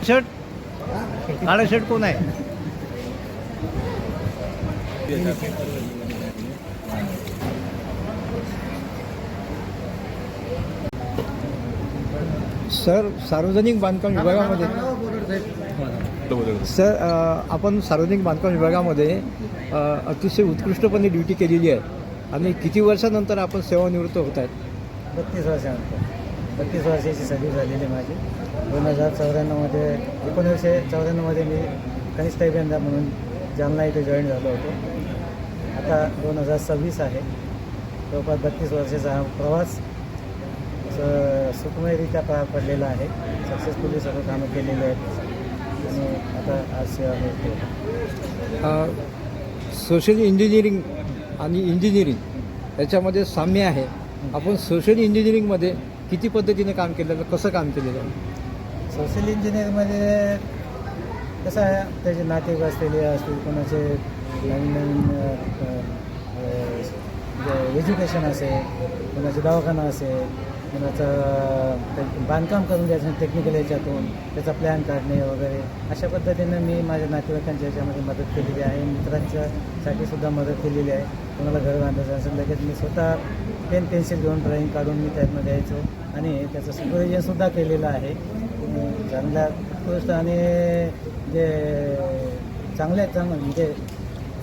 Shirt काळा shirt कोण आहे? सर, सार्वजनिक बांधकाम विभागामध्ये सर आपण सार्वजनिक बांधकाम विभागामध्ये अतिशय उत्कृष्टपणे ड्युटी केलेली आहे आणि किती वर्षानंतर आपण सेवानिवृत्त होत आहेत? 32 वर्षानंतर. 32 वर्षाची सर्व्हिस झालेली आहे माझी. 1994मध्ये 1994मध्ये मी कनिष्ठ अभियंता म्हणून जालना इथे जॉईन झालो होतो. आता 2026 आहे. जवळपास 32 वर्षाचा हा प्रवास सुखमयरित्या पार पडलेला आहे. सक्सेसफुली सर्व कामं केलेली आहेत आणि आता आज सेवा मिळते. सोशल इंजिनिअरिंग आणि इंजिनिअरिंग याच्यामध्ये साम्य आहे. आपण सोशल इंजिनिअरिंगमध्ये किती पद्धतीने काम केलेलं, कसं काम केलेलं आहे? सोशल इंजिनिअरिंगमध्ये कसं आहे, त्याचे नाते असलेले असतील, कोणाचे नवीन नवीन एज्युकेशन असेल, कोणाचे दवाखाना असेल, कोणाचं बांधकाम करून द्यायचं टेक्निकल याच्यातून त्याचा प्लॅन काढणे वगैरे, अशा पद्धतीनं मी माझ्या नातेवाईकांच्या याच्यामध्ये मदत केलेली आहे. मित्रांच्यासाठी सुद्धा मदत केलेली आहे. कोणाला घर बांधायचं असेल लगेच मी स्वतः पेन पेन्सिल घेऊन ड्रॉईंग काढून मी त्यातमध्ये द्यायचो आणि त्याचं सुपरविजनसुद्धा केलेलं आहे. चांगल्या उत्कृष्ट आणि जे म्हणजे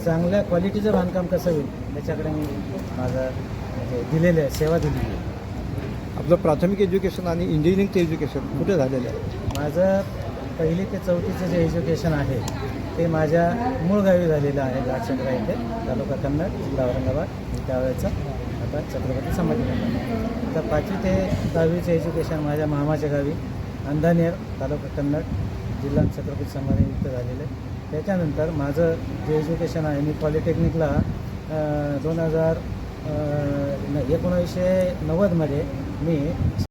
चांगल्या क्वालिटीचं बांधकाम कसं होईल त्याच्याकडे मी माझा म्हणजे दिलेलं आहे, सेवा दिलेली आहे. आपलं प्राथमिक एज्युकेशन आणि इंजिनिअरिंगचं एज्युकेशन कुठे झालेलं आहे? माझं 1ली ते 4थीचं जे एज्युकेशन आहे ते माझ्या मूळ गावी झालेलं आहे, घाटशंकरा इथे, तालुका कन्नड, जिल्हा औरंगाबाद. त्यावेळेचं आता छत्रपती संभाजीनगर. तर 5वी ते 10वीचं एज्युकेशन माझ्या मामाच्या गावी अंधानेर, तालुका कन्नड, जिल्हा छत्रपती संभाजी इथं झालेलं आहे. त्याच्यानंतर माझं जे एज्युकेशन आहे मी पॉलिटेक्निकला 1990मध्ये मी